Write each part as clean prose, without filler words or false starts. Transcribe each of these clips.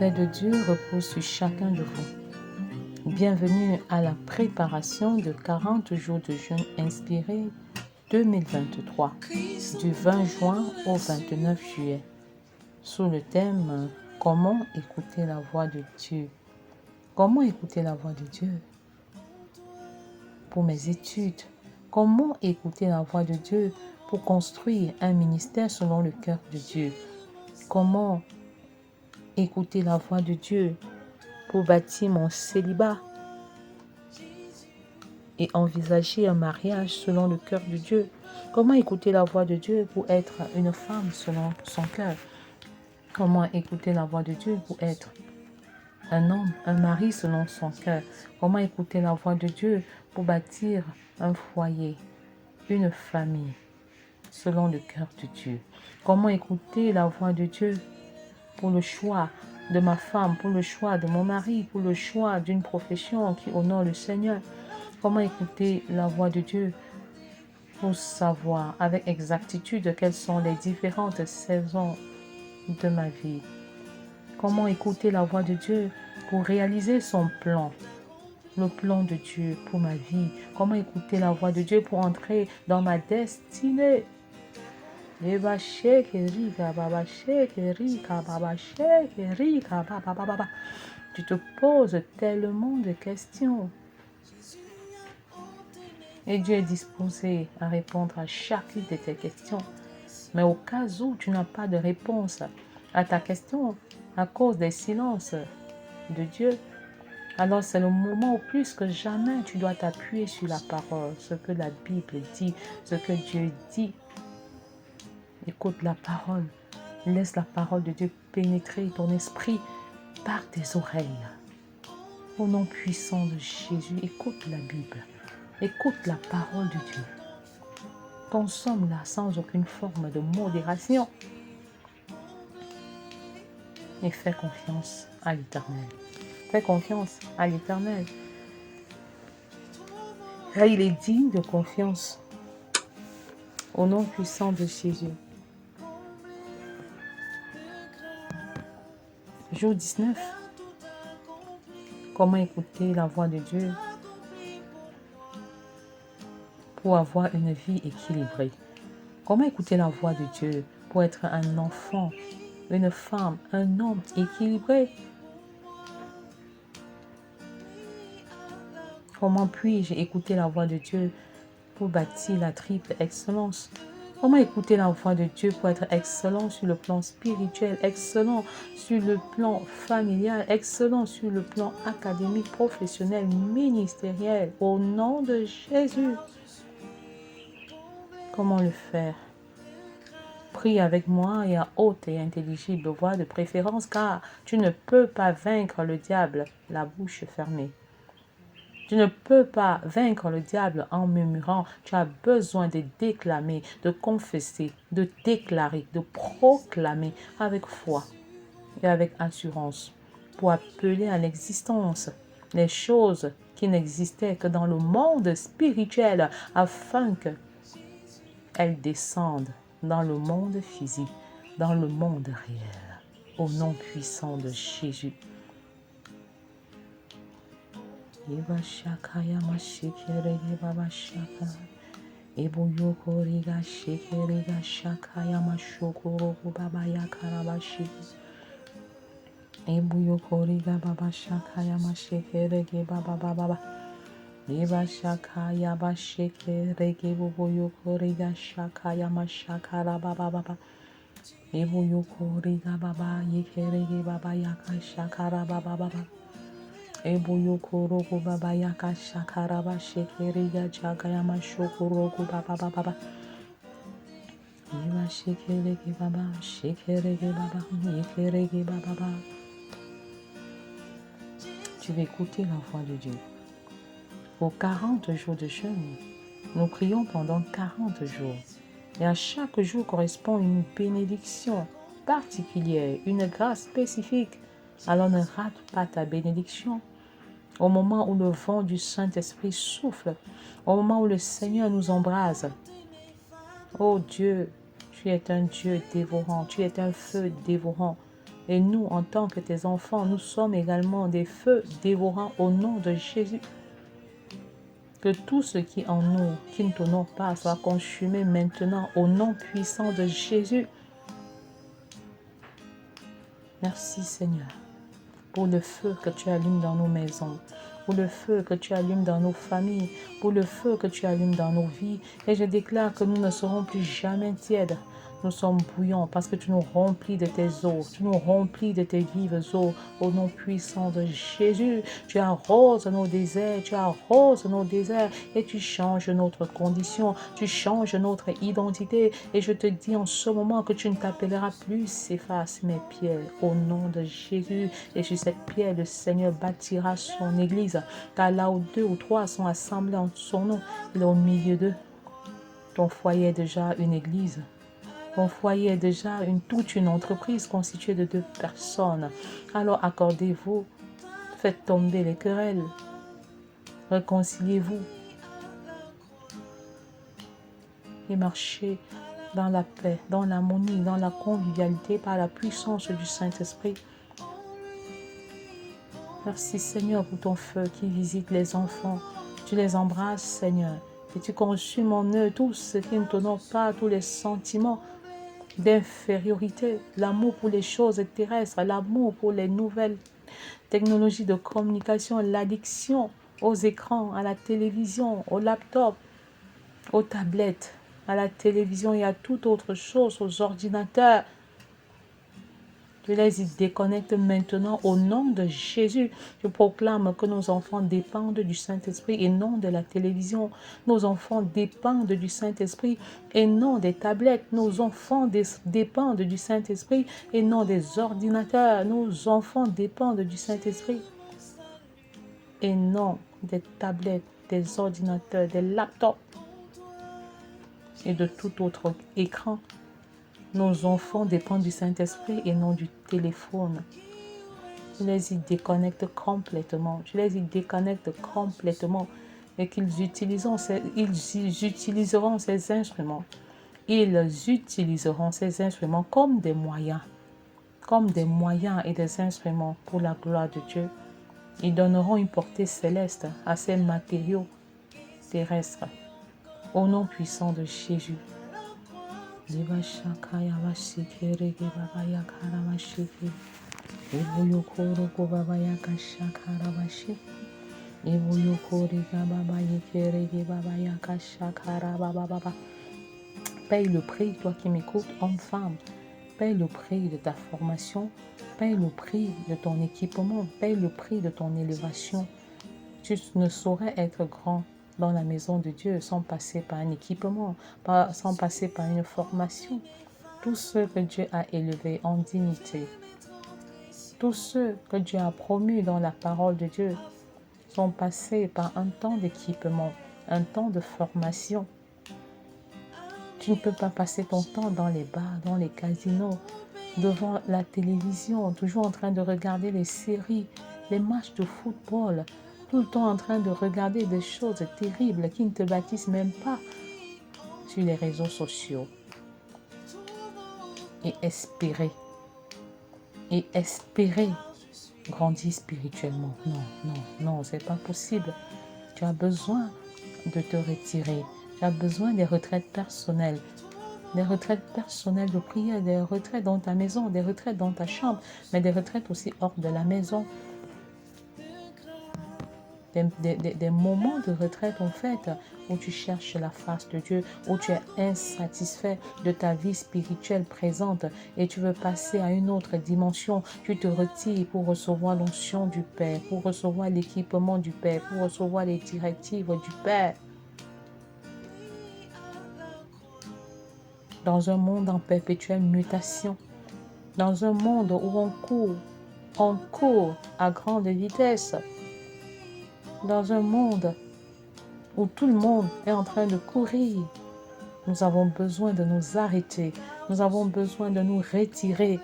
paix de Dieu repose sur chacun de vous. Bienvenue à la préparation de 40 jours de jeûne inspiré 2023, du 20 juin au 29 juillet, sous le thème « Comment écouter la voix de Dieu ?» Comment écouter la voix de Dieu? Pour mes études, comment écouter la voix de Dieu pour construire un ministère selon le cœur de Dieu? Comment écouter la voix de Dieu pour bâtir mon célibat et envisager un mariage selon le cœur de Dieu? Comment écouter la voix de Dieu pour être une femme selon son cœur? Comment écouter la voix de Dieu pour être un homme, un mari selon son cœur? Comment écouter la voix de Dieu pour bâtir un foyer, une famille selon le cœur de Dieu? Comment écouter la voix de Dieu pour le choix de ma femme, pour le choix de mon mari, pour le choix d'une profession qui honore le Seigneur? Comment écouter la voix de Dieu pour savoir avec exactitude quelles sont les différentes saisons de ma vie? Comment écouter la voix de Dieu pour réaliser son plan, le plan de Dieu pour ma vie? Comment écouter la voix de Dieu pour entrer dans ma destinée? Tu te poses tellement de questions. Et Dieu est disposé à répondre à chacune de tes questions. Mais au cas où tu n'as pas de réponse à ta question à cause des silences de Dieu, alors c'est le moment où plus que jamais tu dois t'appuyer sur la parole, ce que la Bible dit, ce que Dieu dit. Écoute la parole. Laisse la parole de Dieu pénétrer ton esprit par tes oreilles. Au nom puissant de Jésus, écoute la Bible. Écoute la parole de Dieu. Consomme-la sans aucune forme de modération. Et fais confiance à l'Éternel. Fais confiance à l'Éternel. Car il est digne de confiance. Au nom puissant de Jésus. Jour 19. Comment écouter la voix de Dieu pour avoir une vie équilibrée? Comment écouter la voix de Dieu pour être un enfant, une femme, un homme équilibré? Comment puis-je écouter la voix de Dieu pour bâtir la triple excellence? Comment écouter la voix de Dieu pour être excellent sur le plan spirituel, excellent sur le plan familial, excellent sur le plan académique, professionnel, ministériel, au nom de Jésus? Comment le faire? Prie avec moi et à haute et intelligible voix de préférence, car tu ne peux pas vaincre le diable la bouche fermée. Tu ne peux pas vaincre le diable en murmurant. Tu as besoin de déclamer, de confesser, de déclarer, de proclamer avec foi et avec assurance pour appeler à l'existence les choses qui n'existaient que dans le monde spirituel afin qu'elles descendent dans le monde physique, dans le monde réel. Au nom puissant de Jésus. Eba shakaya mashikerege baba shaka. Ebo yokoriga shikerega shakaya mashokorogo baba yakarabashi. Ebo yokoriga baba shakaya mashikerege baba baba. Eba shakaya bashikerege bobo yokoriga shakaya mashakara baba baba. Ebo yokoriga baba yikerege baba yakashakara baba baba. Ebo yokorogo baba yaka shakaraba shekeriga jagayama shokorogo baba baba. Eba shekerege baba, shekerege baba, yekerege baba baba. Tu vas écouter la voix de Dieu. Pour 40 jours de jeûne, nous prions pendant 40 jours. Et à chaque jour correspond une bénédiction particulière, une grâce spécifique. Alors ne rate pas ta bénédiction. Au moment où le vent du Saint-Esprit souffle, au moment où le Seigneur nous embrase. Oh Dieu, tu es un Dieu dévorant, tu es un feu dévorant. Et nous, en tant que tes enfants, nous sommes également des feux dévorants au nom de Jésus. Que tout ce qui en nous, qui ne t'honore pas, soit consumé maintenant au nom puissant de Jésus. Merci Seigneur pour le feu que tu allumes dans nos maisons, pour le feu que tu allumes dans nos familles, pour le feu que tu allumes dans nos vies. Et je déclare que nous ne serons plus jamais tièdes. Nous sommes bouillants parce que tu nous remplis de tes eaux, tu nous remplis de tes vives eaux au nom puissant de Jésus. Tu arroses nos déserts, tu arroses nos déserts et tu changes notre condition, tu changes notre identité. Et je te dis en ce moment que tu ne t'appelleras plus Céphas, mais Pierre, au nom de Jésus. Et sur cette pierre, le Seigneur bâtira son église, car là où 2 ou 3 sont assemblés en son nom, il est au milieu d'eux. Ton foyer est déjà une église. Ton foyer est déjà toute une entreprise constituée de 2 personnes. Alors accordez-vous, faites tomber les querelles, réconciliez-vous et marchez dans la paix, dans l'harmonie, dans la convivialité par la puissance du Saint-Esprit. Merci Seigneur pour ton feu qui visite les enfants. Tu les embrasses Seigneur et tu consumes en eux tout ce qui ne t'honore pas, tous les sentiments d'infériorité, l'amour pour les choses terrestres, l'amour pour les nouvelles technologies de communication, l'addiction aux écrans, à la télévision, au laptop, aux tablettes, à la télévision et à toute autre chose, aux ordinateurs. Je les y déconnecte maintenant au nom de Jésus. Je proclame que nos enfants dépendent du Saint-Esprit et non de la télévision. Nos enfants dépendent du Saint-Esprit et non des tablettes. Nos enfants dépendent du Saint-Esprit et non des ordinateurs. Nos enfants dépendent du Saint-Esprit et non des tablettes, des ordinateurs, des laptops et de tout autre écran. Nos enfants dépendent du Saint-Esprit et non du téléphone. Je les y déconnecte complètement. Je les y déconnecte complètement. Et qu'ils utiliseront ces instruments. Ils utiliseront ces instruments comme des moyens et des instruments pour la gloire de Dieu. Ils donneront une portée céleste à ces matériaux terrestres. Au nom puissant de Jésus. Paye le prix, toi qui m'écoutes, homme, femme. Paye le prix de ta formation. Paye le prix de ton équipement. Paye le prix de ton élévation. Tu ne saurais être grand dans la maison de Dieu sans passer par un équipement, sans passer par une formation. Tous ceux que Dieu a élevés en dignité, tous ceux que Dieu a promus dans la parole de Dieu sont passés par un temps d'équipement, un temps de formation. Tu ne peux pas passer ton temps dans les bars, dans les casinos, devant la télévision, toujours en train de regarder les séries, les matchs de football, tout le temps en train de regarder des choses terribles qui ne te bâtissent même pas sur les réseaux sociaux. Et espérer grandir spirituellement. Non, c'est pas possible. Tu as besoin de te retirer. Tu as besoin des retraites personnelles. Des retraites personnelles de prière, des retraites dans ta maison, des retraites dans ta chambre, mais des retraites aussi hors de la maison. Des moments de retraite en fait où tu cherches la face de Dieu, où tu es insatisfait de ta vie spirituelle présente et tu veux passer à une autre dimension. Tu te retires pour recevoir l'onction du Père, pour recevoir l'équipement du Père, pour recevoir les directives du Père. Dans un monde en perpétuelle mutation, dans un monde où on court à grande vitesse, dans un monde où tout le monde est en train de courir, nous avons besoin de nous arrêter. Nous avons besoin de nous retirer.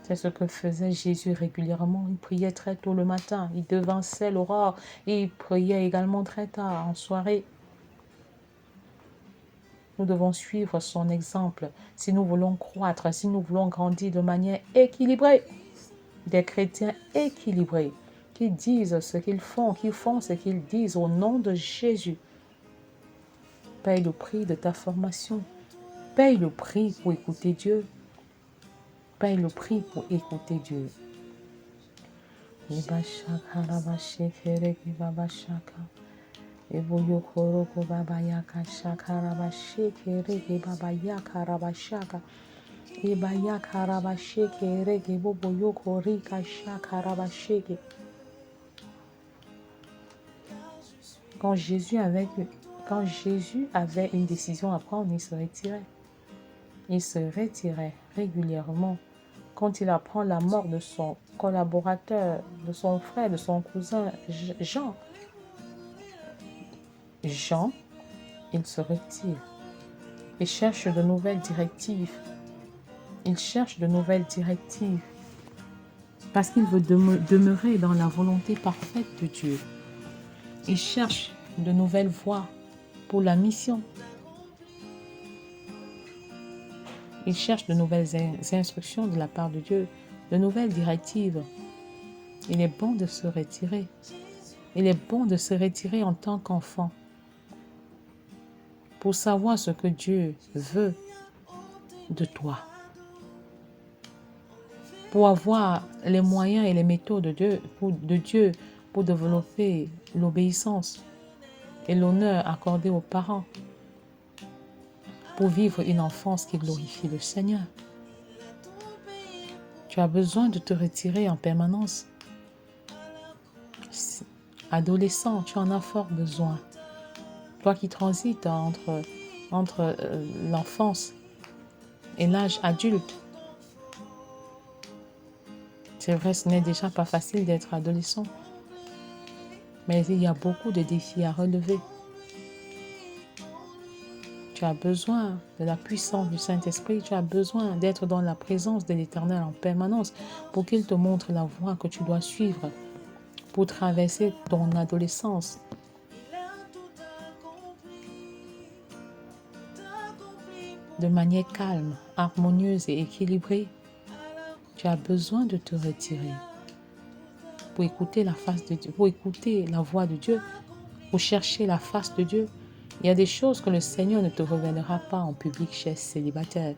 C'est ce que faisait Jésus régulièrement. Il priait très tôt le matin. Il devançait l'aurore et il priait également très tard en soirée. Nous devons suivre son exemple si nous voulons croître, si nous voulons grandir de manière équilibrée. Des chrétiens équilibrés qui disent ce qu'ils font, qui font ce qu'ils disent au nom de Jésus. Paye le prix de ta formation. Paye le prix pour écouter Dieu. Paye le prix pour écouter Dieu. Quand Jésus avait une décision à prendre, il se retirait. Il se retirait régulièrement. Quand il apprend la mort de son collaborateur, de son frère, de son cousin Jean, il se retire. Il cherche de nouvelles directives. Il cherche de nouvelles directives parce qu'il veut demeurer dans la volonté parfaite de Dieu. Il cherche de nouvelles voies pour la mission. Il cherche de nouvelles instructions de la part de Dieu, de nouvelles directives. Il est bon de se retirer. Il est bon de se retirer en tant qu'enfant pour savoir ce que Dieu veut de toi. Pour avoir les moyens et les méthodes de Dieu pour développer l'obéissance et l'honneur accordé aux parents, pour vivre une enfance qui glorifie le Seigneur. Tu as besoin de te retirer en permanence. Adolescent, tu en as fort besoin. Toi qui transites entre l'enfance et l'âge adulte. C'est vrai, ce n'est déjà pas facile d'être adolescent, mais il y a beaucoup de défis à relever. Tu as besoin de la puissance du Saint-Esprit, tu as besoin d'être dans la présence de l'Éternel en permanence pour qu'il te montre la voie que tu dois suivre pour traverser ton adolescence. De manière calme, harmonieuse et équilibrée. Tu as besoin de te retirer pour écouter la face de Dieu, pour écouter la voix de Dieu, pour chercher la face de Dieu. Il y a des choses que le Seigneur ne te révélera pas en public, cher célibataire.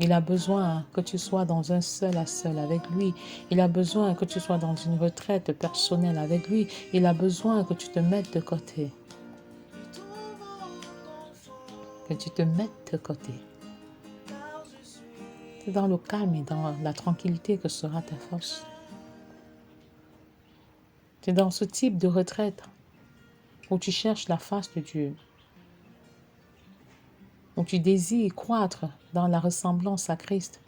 Il a besoin que tu sois dans un seul à seul avec lui. Il a besoin que tu sois dans une retraite personnelle avec lui. Il a besoin que tu te mettes de côté. Que tu te mettes de côté. C'est dans le calme et dans la tranquillité que sera ta force. C'est dans ce type de retraite où tu cherches la face de Dieu, où tu désires croître dans la ressemblance à Christ.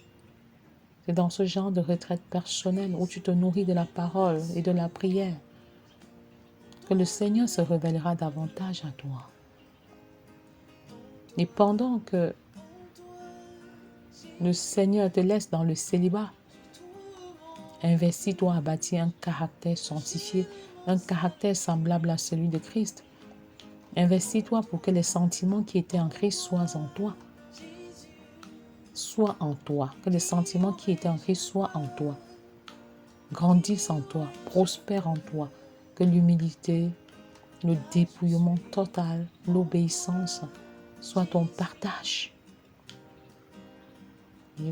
C'est dans ce genre de retraite personnelle où tu te nourris de la parole et de la prière que le Seigneur se révélera davantage à toi. Et pendant que le Seigneur te laisse dans le célibat, investis-toi à bâtir un caractère sanctifié, un caractère semblable à celui de Christ. Investis-toi pour que les sentiments qui étaient en Christ soient en toi. Soient en toi. Que les sentiments qui étaient en Christ soient en toi. Grandissent en toi. Prospèrent en toi. Que l'humilité, le dépouillement total, l'obéissance soit ton partage. Tu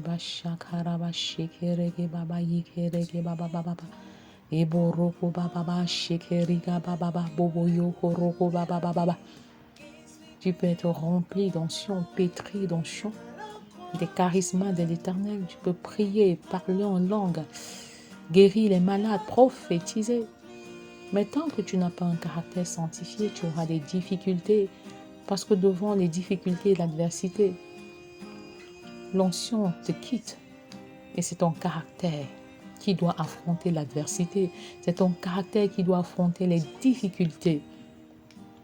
peux être rempli d'onction, pétri d'onction, des charismes de l'Éternel. Tu peux prier, parler en langue, guérir les malades, prophétiser. Mais tant que tu n'as pas un caractère sanctifié, tu auras des difficultés. Parce que devant les difficultés et l'adversité, l'onction te quitte. Et c'est ton caractère qui doit affronter l'adversité. C'est ton caractère qui doit affronter les difficultés.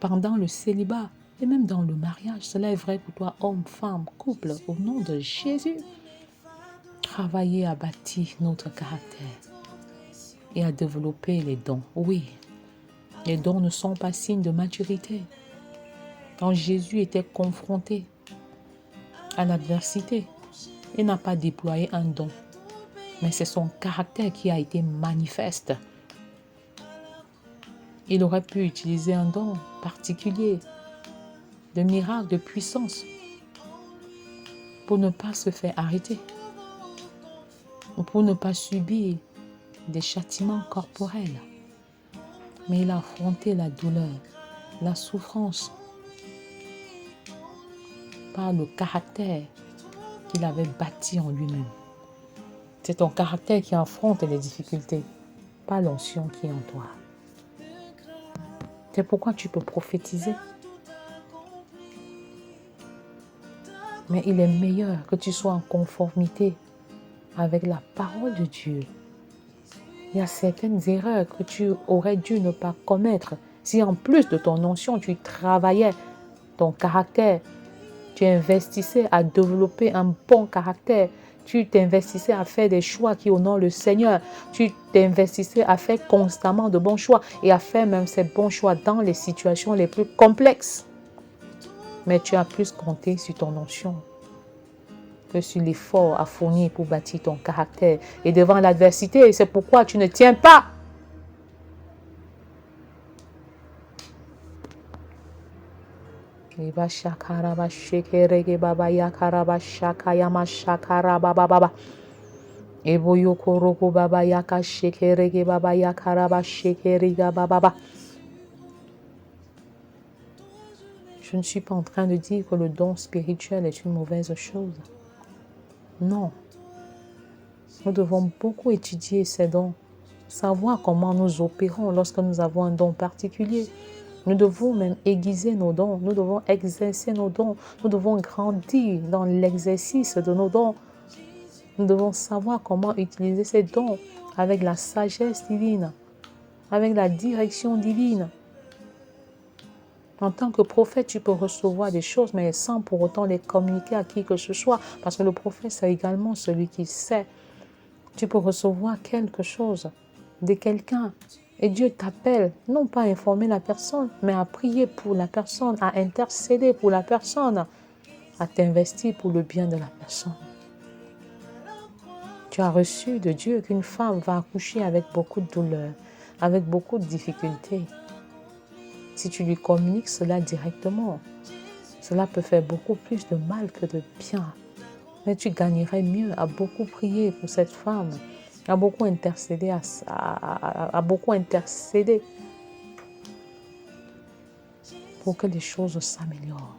Pendant le célibat et même dans le mariage, cela est vrai pour toi, homme, femme, couple, au nom de Jésus. Travailler à bâtir notre caractère et à développer les dons. Oui, les dons ne sont pas signes de maturité. Quand Jésus était confronté à l'adversité, il n'a pas déployé un don, mais c'est son caractère qui a été manifeste. Il aurait pu utiliser un don particulier, de miracle, de puissance, pour ne pas se faire arrêter, ou pour ne pas subir des châtiments corporels. Mais il a affronté la douleur, la souffrance, par le caractère qu'il avait bâti en lui-même. C'est ton caractère qui affronte les difficultés, pas l'onction qui est en toi. C'est pourquoi tu peux prophétiser. Mais il est meilleur que tu sois en conformité avec la parole de Dieu. Il y a certaines erreurs que tu aurais dû ne pas commettre si en plus de ton onction, tu travaillais ton caractère, tu investissais à développer un bon caractère, tu t'investissais à faire des choix qui honorent le Seigneur, tu t'investissais à faire constamment de bons choix et à faire même ces bons choix dans les situations les plus complexes. Mais tu as plus compté sur ton onction que sur l'effort à fournir pour bâtir ton caractère. Et devant l'adversité, c'est pourquoi tu ne tiens pas. Je ne suis pas en train de dire que le don spirituel est une mauvaise chose. Non. Nous devons beaucoup étudier ces dons, savoir comment nous opérons lorsque nous avons un don particulier. Nous devons même aiguiser nos dons, nous devons exercer nos dons, nous devons grandir dans l'exercice de nos dons. Nous devons savoir comment utiliser ces dons avec la sagesse divine, avec la direction divine. En tant que prophète, tu peux recevoir des choses, mais sans pour autant les communiquer à qui que ce soit, parce que le prophète, c'est également celui qui sait. Tu peux recevoir quelque chose de quelqu'un et Dieu t'appelle, non pas à informer la personne, mais à prier pour la personne, à intercéder pour la personne, à t'investir pour le bien de la personne. Tu as reçu de Dieu qu'une femme va accoucher avec beaucoup de douleur, avec beaucoup de difficultés. Si tu lui communiques cela directement, cela peut faire beaucoup plus de mal que de bien. Mais tu gagnerais mieux à beaucoup prier pour cette femme, à beaucoup intercéder, à beaucoup intercéder pour que les choses s'améliorent.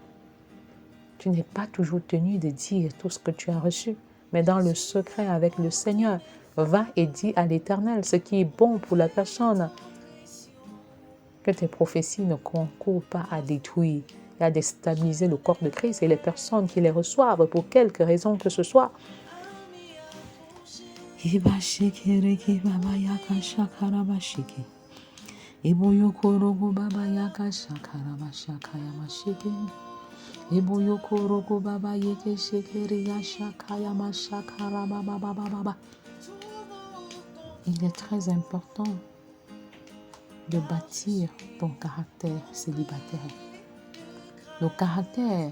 Tu n'es pas toujours tenu de dire tout ce que tu as reçu, mais dans le secret avec le Seigneur, va et dis à l'Éternel ce qui est bon pour la personne. Que tes prophéties ne concourent pas à détruire et à déstabiliser le corps de Christ et les personnes qui les reçoivent pour quelque raison que ce soit. Il est très important de bâtir ton caractère célibataire. Le caractère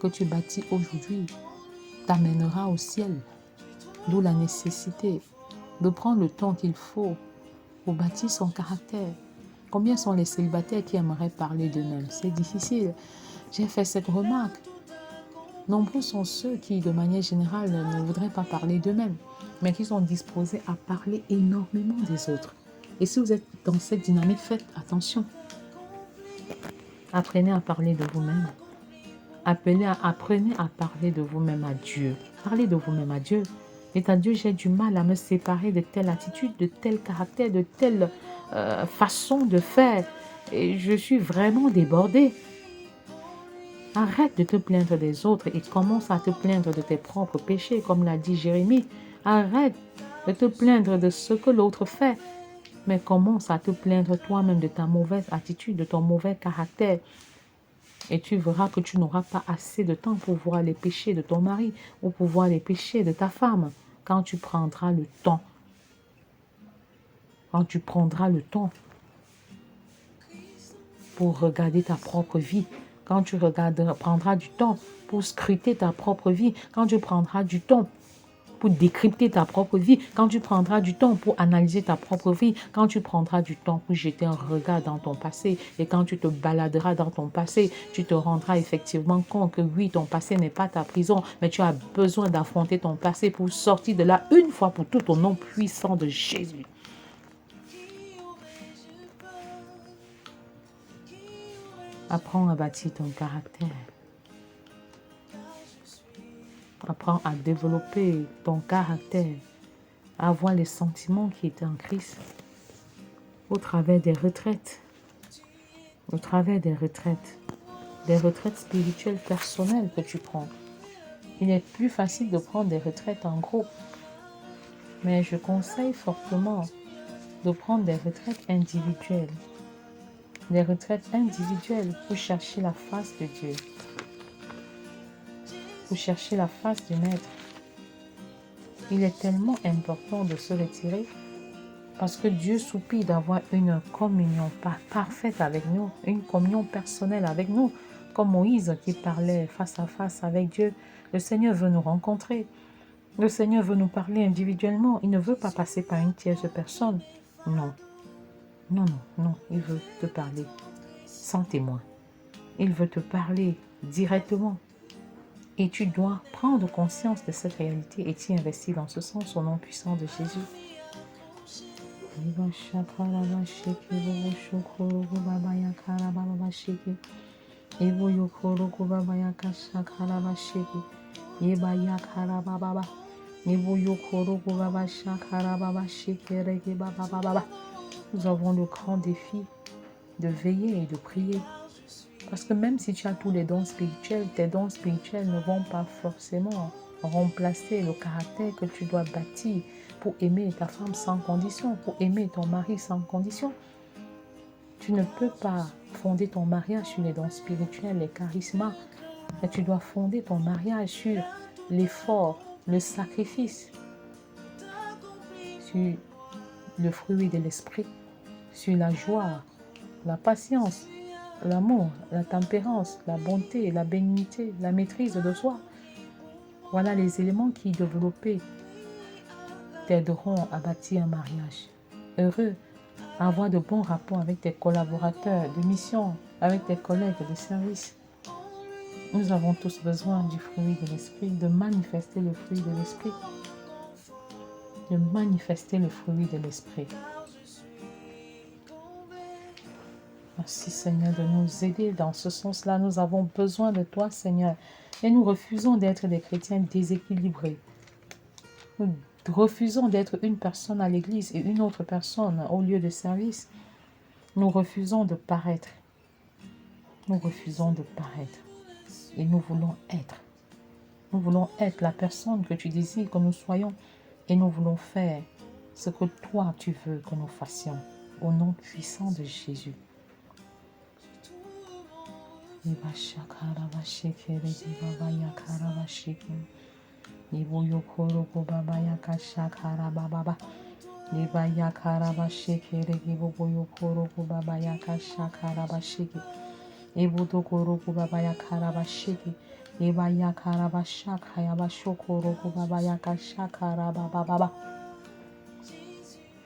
que tu bâtis aujourd'hui t'amènera au ciel, d'où la nécessité de prendre le temps qu'il faut pour bâtir son caractère. Combien sont les célibataires qui aimeraient parler d'eux-mêmes? C'est difficile. J'ai fait cette remarque. Nombreux sont ceux qui, de manière générale, ne voudraient pas parler d'eux-mêmes, mais qui sont disposés à parler énormément des autres. Et si vous êtes dans cette dynamique, faites attention. Apprenez à parler de vous-même. Apprenez à parler de vous-même à Dieu. Parlez de vous-même à Dieu. Dites à Dieu, j'ai du mal à me séparer de telle attitude, de tel caractère, de telle façon de faire. Et je suis vraiment débordée. Arrête de te plaindre des autres et commence à te plaindre de tes propres péchés, comme l'a dit Jérémie. Arrête de te plaindre de ce que l'autre fait, mais commence à te plaindre toi-même de ta mauvaise attitude, de ton mauvais caractère. Et tu verras que tu n'auras pas assez de temps pour voir les péchés de ton mari ou pour voir les péchés de ta femme quand tu prendras le temps. Quand tu prendras le temps pour regarder ta propre vie, quand tu prendras du temps pour scruter ta propre vie, quand tu prendras du temps pour décrypter ta propre vie, quand tu prendras du temps pour analyser ta propre vie, quand tu prendras du temps pour jeter un regard dans ton passé et quand tu te baladeras dans ton passé, tu te rendras effectivement compte que oui, ton passé n'est pas ta prison, mais tu as besoin d'affronter ton passé pour sortir de là une fois pour toutes au nom puissant de Jésus. Apprends à bâtir ton caractère. Apprends à développer ton caractère, à avoir les sentiments qui étaient en Christ au travers des retraites, des retraites spirituelles personnelles que tu prends. Il est plus facile de prendre des retraites en groupe, mais je conseille fortement de prendre des retraites individuelles. Des retraites individuelles pour chercher la face de Dieu, pour chercher la face du Maître. Il est tellement important de se retirer parce que Dieu soupire d'avoir une communion parfaite avec nous, une communion personnelle avec nous, comme Moïse qui parlait face à face avec Dieu. Le Seigneur veut nous rencontrer. Le Seigneur veut nous parler individuellement. Il ne veut pas passer par une tierce personne. Non. Non, non, non. Il veut te parler sans témoin. Il veut te parler directement. Et tu dois prendre conscience de cette réalité et t'y investir dans ce sens au nom puissant de Jésus. Nous avons le grand défi de veiller et de prier. Parce que même si tu as tous les dons spirituels, tes dons spirituels ne vont pas forcément remplacer le caractère que tu dois bâtir pour aimer ta femme sans condition, pour aimer ton mari sans condition. Tu ne peux pas fonder ton mariage sur les dons spirituels, les charismes, mais tu dois fonder ton mariage sur l'effort, le sacrifice, sur le fruit de l'esprit, sur la joie, la patience, l'amour, la tempérance, la bonté, la bénignité, la maîtrise de soi. Voilà les éléments qui, développés, t'aideront à bâtir un mariage heureux, à avoir de bons rapports avec tes collaborateurs de mission, avec tes collègues de service. Nous avons tous besoin du fruit de l'esprit, de manifester le fruit de l'esprit. De manifester le fruit de l'esprit. Merci Seigneur de nous aider dans ce sens-là. Nous avons besoin de toi Seigneur. Et nous refusons d'être des chrétiens déséquilibrés. Nous refusons d'être une personne à l'église et une autre personne au lieu de service. Nous refusons de paraître. Nous refusons de paraître. Et nous voulons être. Nous voulons être la personne que tu désires que nous soyons. Et nous voulons faire ce que toi tu veux que nous fassions. Au nom puissant de Jésus.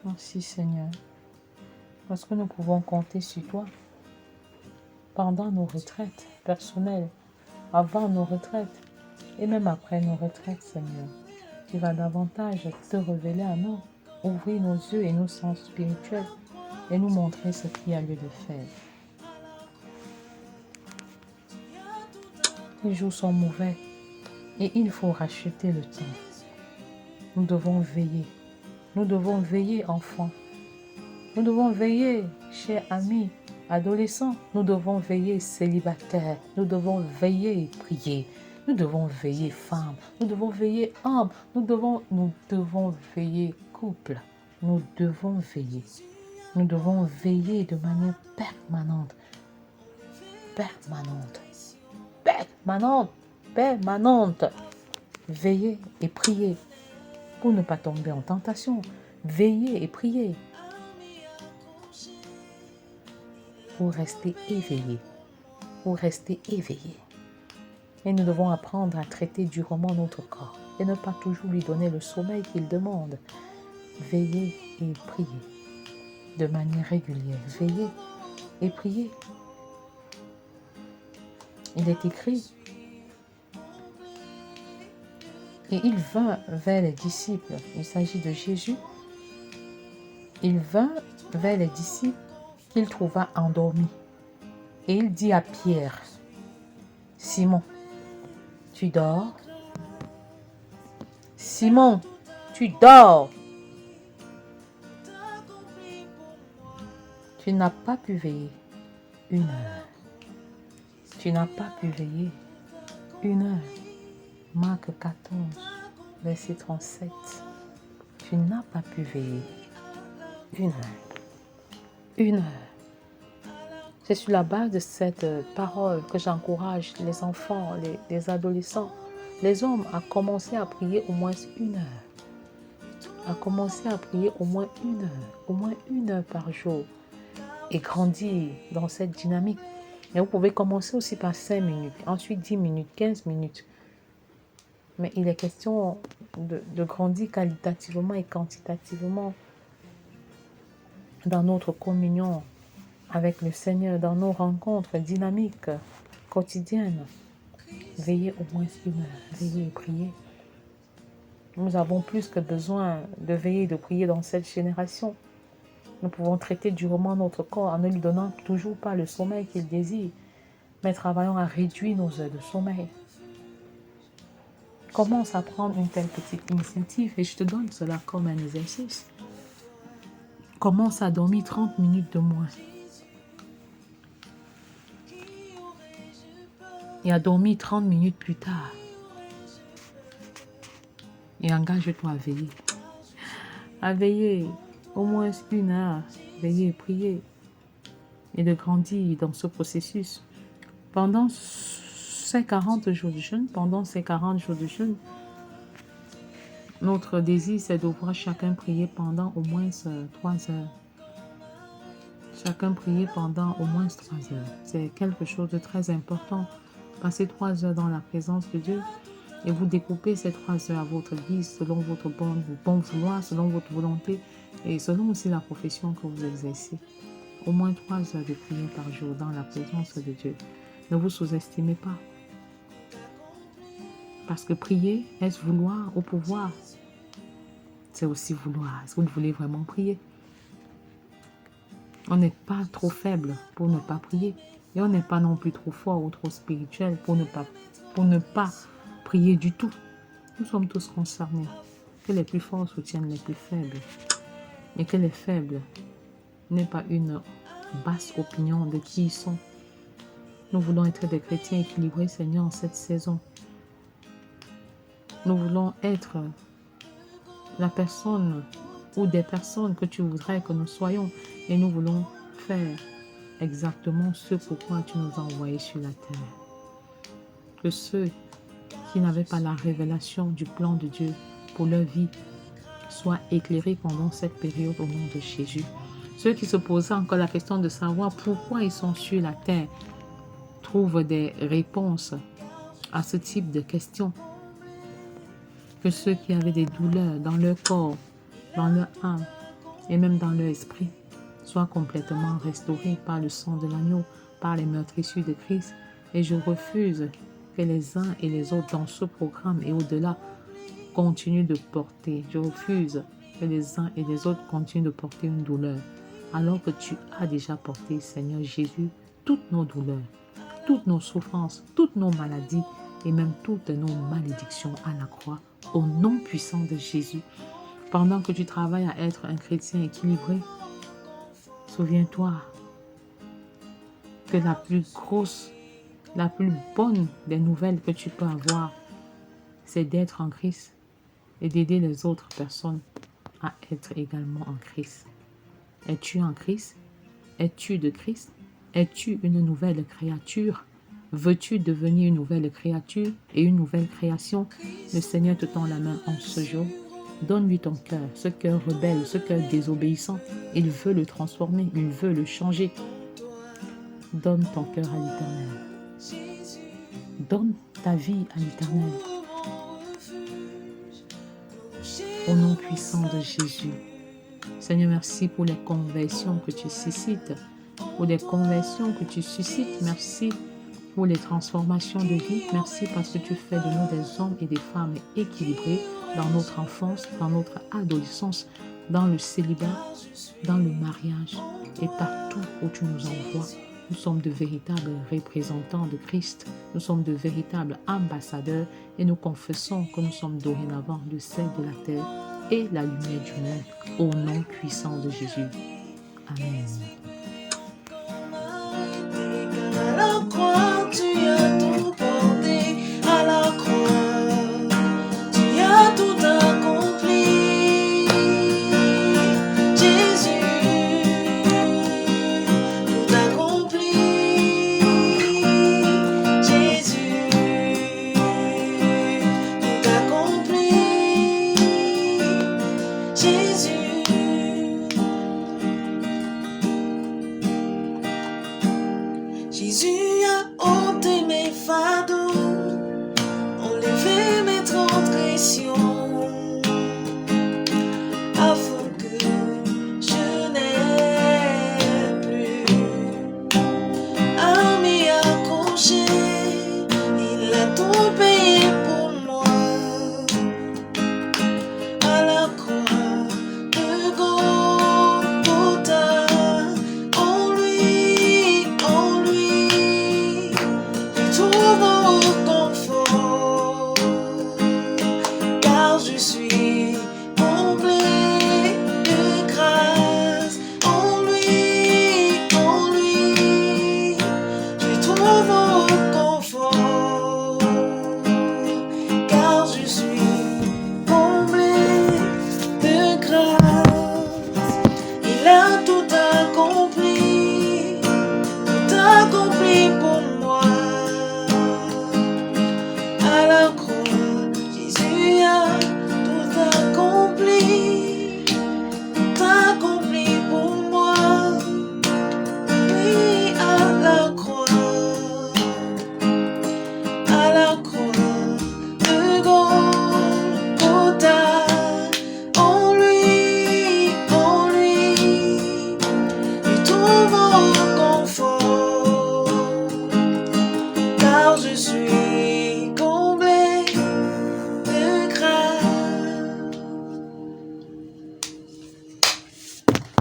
Merci Seigneur, parce que nous pouvons compter sur toi pendant nos retraites personnelles, avant nos retraites et même après nos retraites, Seigneur. Tu vas davantage te révéler à nous, ouvrir nos yeux et nos sens spirituels et nous montrer ce qu'il y a lieu de faire. Les jours sont mauvais et il faut racheter le temps. Nous devons veiller. Nous devons veiller, enfants. Nous devons veiller, chers amis, adolescents. Nous devons veiller, célibataires. Nous devons veiller, prier. Nous devons veiller, femmes. Nous devons veiller, hommes. Nous devons veiller, couple. Nous devons veiller. Nous devons veiller de manière permanente. Permanente. Permanente. Permanente. Veiller et prier pour ne pas tomber en tentation. Veiller et prier pour rester éveillé. ou rester éveillé. Et nous devons apprendre à traiter durement notre corps et ne pas toujours lui donner le sommeil qu'il demande. Veillez et priez de manière régulière. Veillez et priez. Il est écrit, et il vint vers les disciples. Il s'agit de Jésus. Il vint vers les disciples qu'il trouva endormis. Et il dit à Pierre, Simon, tu dors? Simon, tu dors? Tu n'as pas pu veiller 1 heure. Tu n'as pas pu veiller 1 heure. Marc 14, verset 37. Tu n'as pas pu veiller 1 heure. 1 heure. C'est sur la base de cette parole que j'encourage les enfants, les adolescents, les hommes à commencer à prier au moins 1 heure. À commencer à prier au moins 1 heure. Au moins 1 heure par jour. Et grandir dans cette dynamique. Et vous pouvez commencer aussi par 5 minutes, ensuite 10 minutes, 15 minutes. Mais il est question de grandir qualitativement et quantitativement dans notre communion avec le Seigneur, dans nos rencontres dynamiques, quotidiennes. Veillez au moins 1 heure, veillez et priez. Nous avons plus que besoin de veiller et de prier dans cette génération. Nous pouvons traiter durement notre corps en ne lui donnant toujours pas le sommeil qu'il désire, mais travaillons à réduire nos heures de sommeil. Commence à prendre une telle petite initiative et je te donne cela comme un exercice. Commence à dormir 30 minutes de moins. Et à dormir 30 minutes plus tard. Et engage-toi à veiller. À veiller au moins 1 heure. Veiller et prier. Et de grandir dans ce processus. Pendant ces 40 jours de jeûne, notre désir, c'est de voir chacun prier pendant au moins 3 heures. Chacun prier pendant au moins 3 heures. C'est quelque chose de très important. Passez 3 heures dans la présence de Dieu et vous découpez ces 3 heures à votre guise, selon votre bon vouloir, selon votre volonté et selon aussi la profession que vous exercez. Au moins 3 heures de prière par jour dans la présence de Dieu. Ne vous sous-estimez pas. Parce que prier, est-ce vouloir au pouvoir? C'est aussi vouloir. Est-ce que vous voulez vraiment prier? On n'est pas trop faible pour ne pas prier. Et on n'est pas non plus trop fort ou trop spirituel pour ne pas prier du tout. Nous sommes tous concernés. Que les plus forts soutiennent les plus faibles. Et que les faibles n'aient pas une basse opinion de qui ils sont. Nous voulons être des chrétiens équilibrés, Seigneur, en cette saison. Nous voulons être la personne ou des personnes que tu voudrais que nous soyons. Et nous voulons faire exactement ce pourquoi tu nous as envoyés sur la terre. Que ceux qui n'avaient pas la révélation du plan de Dieu pour leur vie soient éclairés pendant cette période au nom de Jésus. Ceux qui se posaient encore la question de savoir pourquoi ils sont sur la terre trouvent des réponses à ce type de questions. Que ceux qui avaient des douleurs dans leur corps, dans leur âme et même dans leur esprit soient complètement restaurés par le sang de l'agneau, par les meurtrissures de Christ. Et je refuse que les uns et les autres dans ce programme et au-delà continuent de porter. Je refuse que les uns et les autres continuent de porter une douleur. Alors que tu as déjà porté, Seigneur Jésus, toutes nos douleurs, toutes nos souffrances, toutes nos maladies et même toutes nos malédictions à la croix, au nom puissant de Jésus. Pendant que tu travailles à être un chrétien équilibré, souviens-toi que la plus grosse, la plus bonne des nouvelles que tu peux avoir, c'est d'être en Christ et d'aider les autres personnes à être également en Christ. Es-tu en Christ? Es-tu de Christ? Es-tu une nouvelle créature? Veux-tu devenir une nouvelle créature et une nouvelle création? Le Seigneur te tend la main en ce jour. Donne-lui ton cœur, ce cœur rebelle, ce cœur désobéissant. Il veut le transformer, il veut le changer. Donne ton cœur à l'Éternel. Donne ta vie à l'Éternel. Au nom puissant de Jésus. Seigneur, merci pour les conversions que tu suscites. Pour les conversions que tu suscites. Merci pour les transformations de vie. Merci parce que tu fais de nous des hommes et des femmes équilibrés dans notre enfance, dans notre adolescence, dans le célibat, dans le mariage et partout où tu nous envoies. Nous sommes de véritables représentants de Christ. Nous sommes de véritables ambassadeurs et nous confessons que nous sommes dorénavant le sel de la terre et la lumière du monde. Au nom puissant de Jésus. Amen. À la croix, tu as tout porté. À la croix, tu as tout accompli. Jésus, tout accompli. Jésus, tout accompli. Jésus. Jésus a ôté mes fardeaux, enlevé mes transgressions, afin que je n'ai plus à m'y accrocher. Il a tout payé pour moi à la croix de Golgotha. En lui, je trouve confort, car je suis comblé de grâce. En lui, je trouve confort, car je suis comblé de grâce. Il a tout accompli pour moi. À la croix, Jésus a tout accompli pour moi. Oui, à la croix de Golgotha. En lui, je trouve